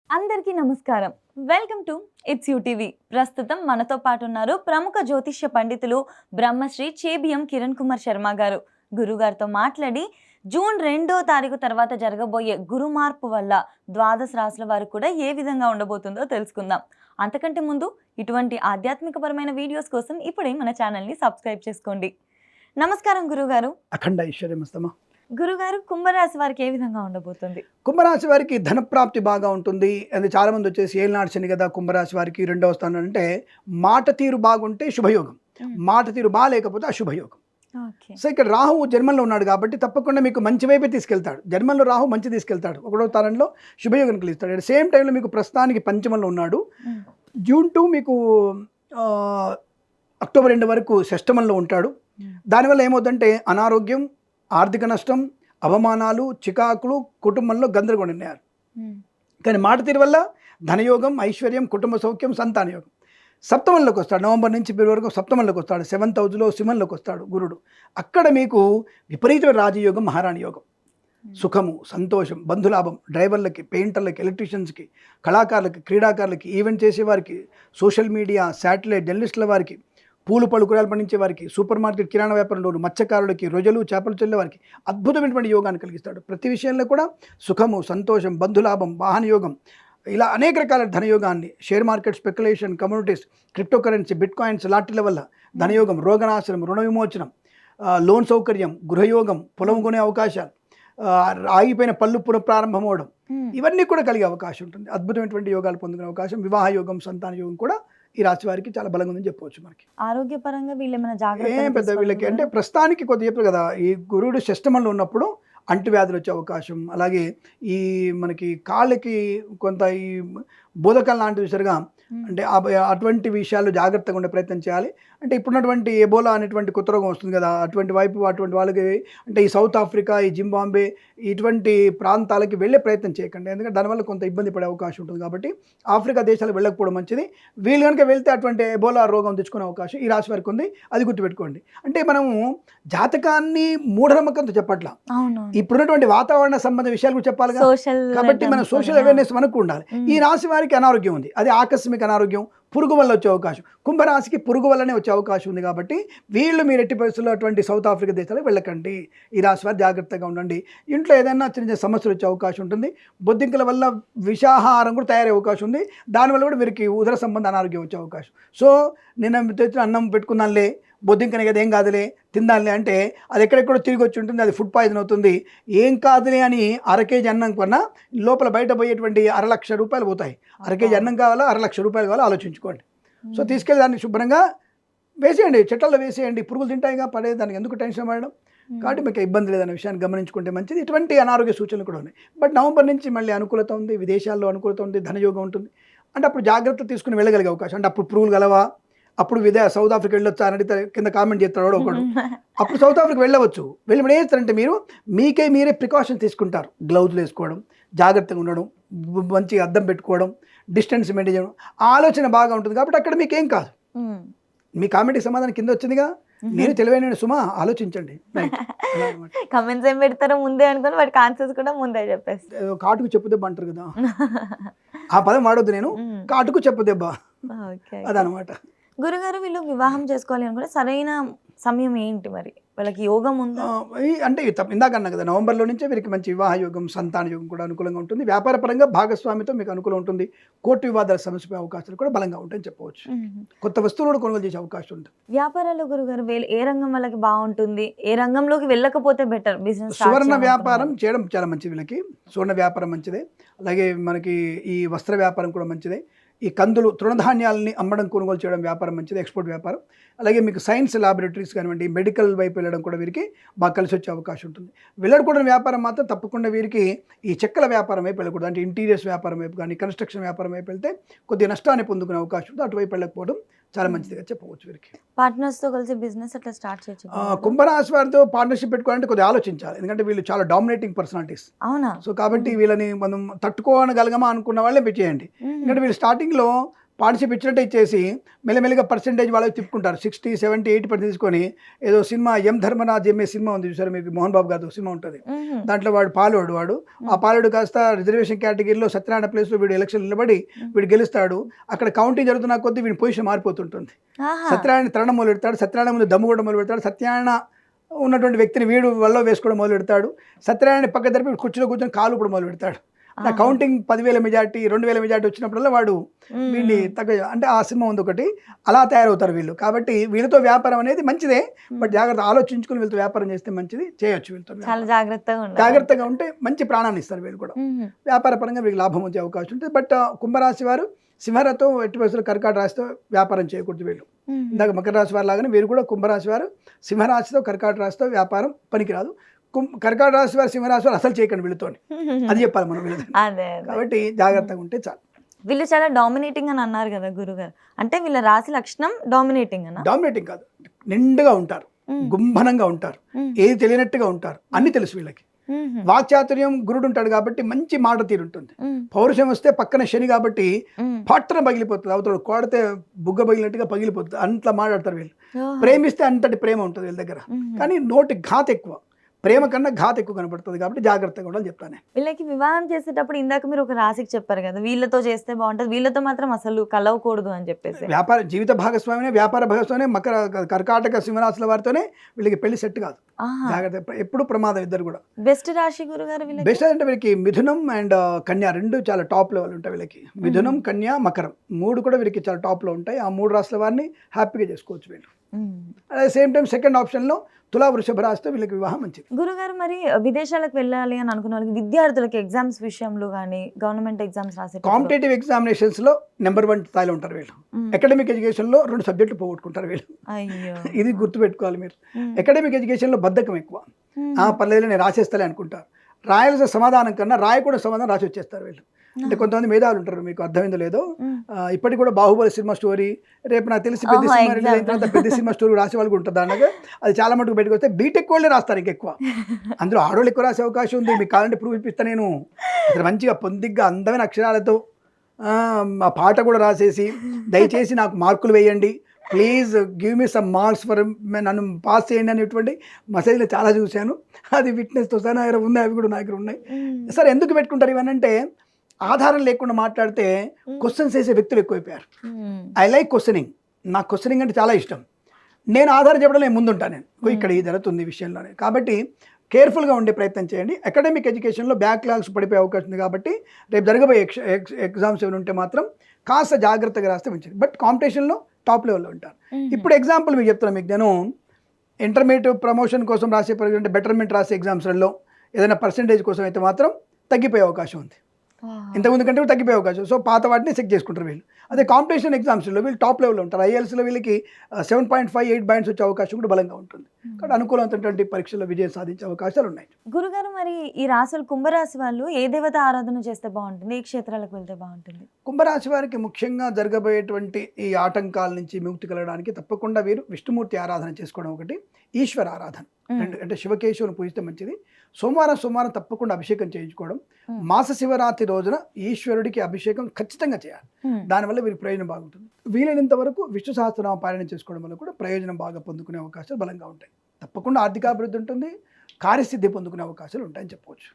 అందరికీ నమస్కారం. Welcome to it's TV. ప్రస్తుతం మనతో పాటు ఉన్నారు ప్రముఖ జ్యోతిష్య పండితులు బ్రహ్మశ్రీ చేబియం కిరణ్ కుమార్ శర్మ గారు. గురుగారితో మాట్లాడి జూన్ 2వ తారీఖు తర్వాత జరగబోయే గురు మార్పు వల్ల ద్వాదశ రాశుల వారు కూడా ఏ విధంగా ఉండబోతుందో తెలుసుకుందాం. అంతకంటే ముందు ఇటువంటి ఆధ్యాత్మికపరమైన వీడియోస్ కోసం ఇప్పుడే మన ఛానల్ని సబ్స్క్రైబ్ చేసుకోండి. నమస్కారం గురుగారు. అఖండ ఐశ్వర్యమస్తమా. గురుగారు, కుంభరాశి వారికి ఏ విధంగా ఉండబోతుంది? కుంభరాశి వారికి ధనప్రాప్తి బాగా ఉంటుంది. అది చాలామంది వచ్చేసి ఏళ్ళనాడు శని కదా కుంభరాశి వారికి 2వ స్థానం అంటే మాట తీరు బాగుంటే శుభయోగం, మాట తీరు బాగాలేకపోతే అశుభయోగం. సో ఇక్కడ రాహు జన్మంలో ఉన్నాడు కాబట్టి తప్పకుండా మీకు మంచి వైపే తీసుకెళ్తాడు. జన్మంలో రాహు మంచి తీసుకెళ్తాడు, 1వ స్థానంలో శుభయోగం కలిగిస్తాడు. అట్ సేమ్ టైంలో మీకు ప్రస్తుతానికి పంచమంలో ఉన్నాడు. జూన్ 2 మీకు అక్టోబర్ 2 వరకు షష్టమంలో ఉంటాడు. దానివల్ల ఏమవుతుందంటే అనారోగ్యం, ఆర్థిక నష్టం, అవమానాలు, చికాకులు, కుటుంబంలో గందరగోళ నిర్ణయాలు. కానీ మాట తీరు వల్ల ధనయోగం, ఐశ్వర్యం, కుటుంబ సౌఖ్యం, సంతాన యోగం. సప్తమంలోకి వస్తాడు. నవంబర్ నుంచి ఫిబ్రవరి వరకు సప్తమంలోకి వస్తాడు. 7th హౌస్లో సింహంలోకి వస్తాడు గురుడు. అక్కడ మీకు విపరీతమైన రాజయోగం, మహారాణి యోగం. సుఖము, సంతోషం, బంధులాభం, డ్రైవర్లకి, పెయింటర్లకి, ఎలక్ట్రీషియన్స్కి, కళాకారులకి, క్రీడాకారులకి, ఈవెంట్ చేసేవారికి, సోషల్ మీడియా, శాటిలైట్ జర్నలిస్టుల వారికి, పూలు పళ్ళు కూరగాయలు పండించే వారికి, సూపర్ మార్కెట్ కిరాణా వ్యాపారంలోను, మత్స్యకారులకి, రొయ్యలు చేపలు చెల్లే వారికి అద్భుతమైనటువంటి యోగాన్ని కలిగిస్తాడు. ప్రతి విషయంలో కూడా సుఖము, సంతోషం, బంధులాభం, వాహన యోగం, ఇలా అనేక రకాల ధనయోగాన్ని, share market, speculation, communities, crypto currency, bitcoins లాంటిల వల్ల ధనయోగం, రోగనాశనం, రుణ విమోచనం, లోన్ సౌకర్యం, గృహయోగం, పొలం కొనే అవకాశాలు, ఆగిపోయిన పళ్ళు పునఃప్రారంభం అవడం, ఇవన్నీ కూడా కలిగే అవకాశం ఉంటుంది. అద్భుతమైనటువంటి యోగాలు పొందుకునే అవకాశం, వివాహ యోగం, సంతాన యోగం కూడా ఈ రాశి వారికి చాలా బలంగా ఉందని చెప్పవచ్చు. మనకి ఆరోగ్యపరంగా వీళ్ళు ఏమైనా జాగ్రత్త ఏం పెద్ద వీళ్ళకి అంటే ప్రస్తుతానికి కొద్దిగా చెప్పారు కదా, ఈ గురుడు షష్టమంలో ఉన్నప్పుడు అంటువ్యాధులు వచ్చే అవకాశం, అలాగే ఈ మనకి కాళ్ళకి కొంత ఈ బోధకాలు లాంటివి సరిగా అంటే అటువంటి విషయాలు జాగ్రత్తగా ఉండే ప్రయత్నం చేయాలి. అంటే ఇప్పుడున్నటువంటి ఎబోలా అనేటువంటి కొత్త రోగం వస్తుంది కదా, అటువంటి వాళ్ళకి అంటే ఈ సౌత్ ఆఫ్రికా, ఈ జింబాంబే ఇటువంటి ప్రాంతాలకి వెళ్ళే ప్రయత్నం చేయకండి. ఎందుకంటే దానివల్ల కొంత ఇబ్బంది పడే అవకాశం ఉంటుంది. కాబట్టి ఆఫ్రికా దేశాలకు వెళ్ళకపోవడం మంచిది. వీళ్ళు కనుక వెళ్తే అటువంటి ఎబోలా రోగం తెచ్చుకునే అవకాశం ఈ రాశి వారికి ఉంది. అది గుర్తుపెట్టుకోండి. అంటే మనము జాతకాన్ని మూఢనమ్మకంతో చెప్పట్లా, ఇప్పుడున్నటువంటి వాతావరణ సంబంధ విషయాలు కూడా చెప్పాలి కాబట్టి మన సోషల్ అవేర్నెస్ మనకు ఉండాలి. ఈ రాశి వారికి అనారోగ్యం ఉంది, అది ఆకస్మిక అనారోగ్యం, పురుగు వల్ల వచ్చే అవకాశం. కుంభరాశికి పురుగు వల్లనే వచ్చే అవకాశం ఉంది. కాబట్టి వీళ్ళు మీరు ఎట్టి పరిస్థితుల్లో అటువంటి సౌత్ ఆఫ్రికా దేశాలకు వెళ్ళకండి. ఈ రాశి వారు జాగ్రత్తగా ఉండండి. ఇంట్లో ఏదైనా చిన్న చిన్న సమస్యలు వచ్చే అవకాశం ఉంటుంది. బొద్దింకల వల్ల విషాహారం కూడా తయారయ్యే అవకాశం ఉంది. దానివల్ల కూడా వీరికి ఉదర సంబంధ అనారోగ్యం వచ్చే అవకాశం. సో నిన్న తెచ్చిన అన్నం పెట్టుకున్నానులే, బొద్దింకనే కదా, ఏం కాదులే తిందాలే అంటే అది ఎక్కడెక్కడో తిరిగి వచ్చి ఉంటుంది, అది ఫుడ్ పాయిజన్ అవుతుంది. ఏం కాదులే అని 1/2 కేజీ అన్నం కన్నా లోపల బయట పోయేటువంటి 1,00,000 రూపాయలు పోతాయి. 1/2 కేజీ అన్నం కావాలా, 1,00,000 రూపాయలు కావాలో ఆలోచించుకోండి. సో తీసుకెళ్ళి దాన్ని శుభ్రంగా వేసేయండి, చెట్టల్లో వేసేయండి. పురుగులు తింటాయిగా, పడే దానికి ఎందుకు టెన్షన్ పడడం. కాబట్టి మీకు ఇబ్బంది లేదనే విషయాన్ని గమనించుకుంటే మంచిది. ఇటువంటి అనారోగ్య సూచనలు కూడా ఉన్నాయి. బట్ నవంబర్ నుంచి మళ్ళీ అనుకూలత ఉంది, విదేశాల్లో అనుకూలత ఉంది, ధనయోగం ఉంటుంది. అంటే అప్పుడు జాగ్రత్త తీసుకుని వెళ్ళగలిగే అవకాశం. అంటే అప్పుడు పురుగులు గలవా, అప్పుడు సౌత్ ఆఫ్రికా వెళ్ళొచ్చు అని అడిగితే కింద కామెంట్ చేస్తాడు ఒకడు. అప్పుడు సౌత్ ఆఫ్రికా వెళ్ళవచ్చు. వెళ్ళి ఏం చేస్తారంటే మీరే ప్రికాషన్ తీసుకుంటారు. గ్లౌజులు వేసుకోవడం, జాగ్రత్తగా ఉండడం, మంచిగా అద్దం పెట్టుకోవడం, డిస్టెన్స్ మెయింటైన్ చేయడం, ఆలోచన బాగా ఉంటుంది. కాబట్టి అక్కడ మీకేం కాదు. మీ కామెంట్కి సమాధానం కింద వచ్చిందిగా, నేను తెలివైన సుమా, ఆలోచించండి. కమెంట్స్ ఏం పెడతారో ముందే అనుకుని వాటికి ఆన్సర్స్ కూడా ముందే చెప్పేస్తారు. కాటుకు చెప్పు దెబ్బ అంటారు కదా, ఆ పదం వాడొద్దు. నేను కాటుకు చెప్పు దెబ్బ, అదనమాట. గురుగారు, వీళ్ళు వివాహం చేసుకోవాలి అనుకుంటే సరైన సమయం ఏంటి మరి? వాళ్ళకి యోగం ఉందా? అంటే ఇందాక అన్నా కదా, నవంబర్లో నుంచే వీరికి మంచి వివాహ యోగం, సంతాన యోగం కూడా అనుకూలంగా ఉంటుంది. వ్యాపార పరంగా భాగస్వామితో మీకు అనుకూలం ఉంటుంది. కోర్టు వివాదాల సమస్య అవకాశాలు కూడా బలంగా ఉంటాయని చెప్పవచ్చు. కొత్త వస్తువులు కూడా కొనుగోలు చేసే అవకాశం ఉంటుంది. వ్యాపారాలు గురుగారు, వీళ్ళు ఏ రంగం వాళ్ళకి బాగుంటుంది, ఏ రంగంలోకి వెళ్ళకపోతే బెటర్? బిజినెస్, సువర్ణ వ్యాపారం చేయడం చాలా మంచిది వీళ్ళకి. సువర్ణ వ్యాపారం మంచిదే. అలాగే మనకి ఈ వస్త్ర వ్యాపారం కూడా మంచిదే. ఈ కందులు, తృణధాన్యాలని అమ్మడం, కొనుగోలు చేయడం వ్యాపారం మంచిది, ఎక్స్పోర్ట్ వ్యాపారం. అలాగే మీకు సైన్స్ ల్యాబొరేటరీస్ కానివ్వండి, మెడికల్ వైపు వెళ్ళడం కూడా వీరికి బాగా కలిసి వచ్చే అవకాశం ఉంటుంది. వెళ్ళకూడని వ్యాపారం మాత్రం తప్పకుండా వీరికి ఈ చెక్కల వ్యాపారం వైపు వెళ్ళకూడదు. అంటే ఇంటీరియర్స్ వ్యాపారం వైపు కానీ, కన్స్ట్రక్షన్ వ్యాపారం వైపు వెళ్తే కొద్దిగా నష్టాన్ని పొందుకునే అవకాశం ఉంటుంది. అటువైపు వెళ్ళకపోవడం చాలా మంచిదిగా చెప్పవచ్చు వీరికి. పార్ట్నర్స్తో కలిసి బిజినెస్ అట్లా స్టార్ట్ చేయొచ్చు. కుంభరాశి వారితో పార్ట్నర్షిప్ పెట్టుకోవాలంటే కొద్దిగా ఆలోచించాలి. ఎందుకంటే వీళ్ళు చాలా డామినేటింగ్ పర్సనాలిటీస్. అవునా? సో కాబట్టి వీళ్ళని మనం తట్టుకోగలగమా అనుకున్న వాళ్ళే పెట్టేయండి. ఎందుకంటే వీళ్ళు స్టార్టింగ్లో పార్టిసిపేట్ ఇచ్చినట్టే ఇచ్చేసి మెల్లమెల్లగా పర్సెంటేజ్ వాళ్ళకి తిప్పుకుంటారు. 60, 70, 80% తీసుకొని ఏదో సినిమా ఎం ధర్మరాజ్ ఎంఏ సినిమా ఉంది చూసారు మీకు, మోహన్ బాబు గారు సినిమా ఉంటుంది. దాంట్లో వాడు పాలోడు ఆ పాలోడు కాస్త రిజర్వేషన్ కేటగిరీలో సత్యనారాయణ ప్లేస్లో వీడు ఎలక్షన్ నిలబడి వీడు గెలుస్తాడు. అక్కడ కౌంటింగ్ జరుగుతున్న కొద్దీ వీడి పొజిషన్ మారిపోతుంటుంది. సత్యనారాయణ తరణం మొదలు పెడతాడు, సత్యనారాయణ ముందు దమ్ము కూడా మొదలు పెడతాడు, సత్యనారాయణ ఉన్నటువంటి వ్యక్తిని వీడు వల్ల వేసుకోవడం మొదలు పెడతాడు, సత్యనారాయణ పక్క తరపు కుర్చీలో కూర్చొని కాలు కూడా మొదలు పెడతాడు. నా కౌంటింగ్ 10,000 మెజార్టీ 2,000 మెజార్టీ వచ్చినప్పుడల్లా వాడు వీడిని తగ్గ అంటే ఆ సినిమా ఉంది ఒకటి, అలా తయారవుతారు వీళ్ళు. కాబట్టి వీళ్ళతో వ్యాపారం అనేది మంచిదే, బట్ జాగ్రత్త ఆలోచించుకుని వీళ్ళతో వ్యాపారం చేస్తే మంచిది, చేయొచ్చు. వీళ్ళతో జాగ్రత్తగా ఉంటే మంచి ప్రాణాన్ని ఇస్తారు వీళ్ళు కూడా. వ్యాపార పరంగా వీళ్ళకి లాభం వచ్చే అవకాశం ఉంటుంది. బట్ కుంభరాశి వారు సింహరాశితో ఎట్టి పరిస్థితుల్లో కర్కాటక రాశితో వ్యాపారం చేయకూడదు వీళ్ళు. ఇందాక మకర రాశి వారు లాగానే వీరు కూడా కుంభరాశి వారు సింహరాశితో కర్కాటక రాశితో వ్యాపారం పనికిరాదు. కర్కాటక రాశి వారు సింహరాశి వారు అసలు చేయకండి వీళ్ళతో, అది చెప్పాలి మనం వీళ్ళతో. కాబట్టి జాగ్రత్తగా ఉంటే చాలు. వీళ్ళు చాలా డామినేటింగ్ అని అన్నారు కదా గురుగారు, అంటే వీళ్ళ రాశి లక్షణం డామినేటింగ్ అన్న? డామినేటింగ్ కాదు, నిండుగా ఉంటారు, గుంభనంగా ఉంటారు, ఏది తెలియనట్టుగా ఉంటారు, అన్ని తెలుసు వీళ్ళకి. వాక్చాతుర్యం గురుడు ఉంటాడు కాబట్టి మంచి మాట తీరుంటుంది. పౌరుషం వస్తే పక్కన శని కాబట్టి పట్టణ పగిలిపోతుంది, అవతల కోడితే బుగ్గ పగిలినట్టుగా పగిలిపోతుంది, అంతలా మాట్లాడతారు వీళ్ళు. ప్రేమిస్తే అంతటి ప్రేమ ఉంటుంది వీళ్ళ దగ్గర, కానీ నోటి ఘాత ఎక్కువ, ప్రేమ కన్నా ఘాత ఎక్కువ కనపడుతుంది. కాబట్టి జాగ్రత్తగా ఉండాలి చెప్తానే. వీళ్ళకి వివాహం చేసేటప్పుడు ఇందాక మీరు ఒక రాశికి చెప్పారు కదా, వీళ్ళతో చేస్తే బాగుంటుంది, వీళ్ళతో మాత్రం అసలు కలవకూడదు అని చెప్పేసి. వ్యాపార జీవిత భాగస్వామినే, వ్యాపార భాగస్వామి కర్కాటక సింహరాశుల వారితోనే వీళ్ళకి పెళ్లి సెట్ కాదు. జాగ్రత్త, ఎప్పుడు ప్రమాదం ఇద్దరు కూడా. బెస్ట్ రాశి గురుగారు వీళ్ళకి? బెస్ట్ అంటే వీళ్ళకి మిథునం అండ్ కన్యా రెండు చాలా టాప్ లెవెల్ ఉంటాయి వీళ్ళకి. మిథునం, కన్యా, మకరం మూడు కూడా వీళ్ళకి చాలా టాప్లో ఉంటాయి. ఆ మూడు రాశుల వారిని హ్యాపీగా చేసుకోవచ్చు వీళ్ళు. అట్ సేమ్ టైం సెకండ్ ఆప్షన్లో తులా, వృషభ రాశితో వీళ్ళకి వివాహం మంచిది. గురుగారు, మరి విదేశాలకు వెళ్ళాలి అని అనుకున్న వాళ్ళకి, విద్యార్థులకి ఎగ్జామ్స్ విషయంలో కానీ గవర్నమెంట్ ఎగ్జామ్స్ రాసే కాంపిటేటివ్ ఎగ్జామినేషన్స్ లో నెంబర్ 1 స్థాయిలో ఉంటారు వీళ్ళు. అకాడమిక్ ఎడ్యుకేషన్ లో 2 సబ్జెక్టులు పోగొట్టుకుంటారు వీళ్ళు. ఇది గుర్తుపెట్టుకోవాలి మీరు. అకాడమిక్ ఎడ్యుకేషన్ లో బద్ధకం ఎక్కువ. పర్లేదు నేను రాసేస్తాలే అనుకుంటారు. రాయాల్సిన సమాధానం కన్నా రాయకూడదు సమాధానం రాసి వచ్చేస్తారు వీళ్ళు. అంటే కొంతమంది మేధావులు ఉంటారు, మీకు అర్థమైందో లేదో. ఇప్పటికి కూడా బాహుబలి సినిమా స్టోరీ, రేపు నాకు తెలిసి పెద్ద సినిమా రిలీజ్ అయిన తర్వాత పెద్ద సినిమా స్టోరీ రాసే వాళ్ళు ఉంటుంది. దానిగా అది చాలా మటుకు బయటకు వస్తే బీటెక్ వాళ్ళే రాస్తారు ఇంకెక్కువ. అందులో ఆడవాళ్ళు ఎక్కువ రాసే అవకాశం ఉంది. మీకు కావాలంటే ప్రూఫ్ ఇప్పిస్తాను నేను. అసలు మంచిగా పొందిగ్గా అందమైన అక్షరాలతో ఆ పాట కూడా రాసేసి, దయచేసి నాకు మార్కులు వేయండి, please give me some marks for, నన్ను పాస్ చేయండి అనేటువంటి మెసేజ్లు చాలా చూశాను. అది విట్నెస్తో సహా నా దగ్గర ఉన్నాయి, అవి కూడా నా దగ్గర ఉన్నాయి. సరే, ఎందుకు పెట్టుకుంటారు ఇవన్నీ? ఆధారం లేకుండా మాట్లాడితే క్వశ్చన్స్ వేసే వ్యక్తులు ఎక్కువైపోయారు. ఐ లైక్ క్వశ్చనింగ్, నాకు క్వశ్చనింగ్ అంటే చాలా ఇష్టం. నేను ఆధారం చెప్పడం నేను ముందుంటాను, నేను ఇక్కడ ఈ జరుగుతుంది ఈ విషయంలోనే. కాబట్టి కేర్ఫుల్గా ఉండే ప్రయత్నం చేయండి. అకాడమిక్ ఎడ్యుకేషన్లో బ్యాక్లాగ్స్ పడిపోయే అవకాశం ఉంది. కాబట్టి రేపు జరగబోయే ఎగ్జామ్స్ ఏమైనా ఉంటే మాత్రం కాస్త జాగ్రత్తగా రాస్తే మంచిది. బట్ కాంపిటీషన్లో టాప్ లెవెల్లో ఉంటారు. ఇప్పుడు ఎగ్జాంపుల్ మీకు చెప్తున్నాను. మీకు నేను ఇంటర్మీడియట్ ప్రమోషన్ కోసం రాసే, అంటే బెటర్మెంట్ రాసే ఎగ్జామ్స్లలో ఏదైనా పర్సంటేజ్ కోసం అయితే మాత్రం తగ్గిపోయే అవకాశం ఉంది. ఇంతకుముందు కంటే తగ్గిపోయే అవకాశం. సో పాత వాటిని చెక్ చేసుకుంటారు వీళ్ళు. అదే కాంపిటీషన్ ఎగ్జామ్స్లో వీళ్ళు టాప్ లెవెల్లో ఉంటారు. ఐఎల్స్లో వీళ్ళకి 7.5, 8 పాయింట్స్ వచ్చే అవకాశం కూడా బలంగా ఉంటుంది. కాబట్టి అనుకూలమైనటువంటి పరీక్షల్లో విజయం సాధించే అవకాశాలు ఉన్నాయి. గురుగారు, మరి ఈ రాశులు, కుంభరాశి వాళ్ళు ఏ దేవత ఆరాధన చేస్తే బాగుంటుంది, ఏ క్షేత్రాలకు వెళ్తే బాగుంటుంది? కుంభరాశి వారికి ముఖ్యంగా జరగబోయేటువంటి ఈ ఆటంకాల నుంచి విముక్తి కలగడానికి తప్పకుండా వీరు విష్ణుమూర్తి ఆరాధన చేసుకోవడం ఒకటి, ఈశ్వర ఆరాధన అంటే శివకేశవుని పూజిస్తే మంచిది. సోమవారం తప్పకుండా అభిషేకం చేయించుకోవడం. మాస శివరాత్రి రోజున ఈశ్వరుడికి అభిషేకం ఖచ్చితంగా చేయాలి. దానివల్ల వీరికి ప్రయోజనం బాగుంటుంది. వీలైనంత వరకు విష్ణు సహస్రనామ పారాయణ చేసుకోవడం వల్ల కూడా ప్రయోజనం బాగా పొందుకునే అవకాశాలు బలంగా ఉంటాయి. తప్పకుండా ఆర్థికాభివృద్ధి ఉంటుంది, కార్యసిద్ధి పొందుకునే అవకాశాలు ఉంటాయని చెప్పవచ్చు.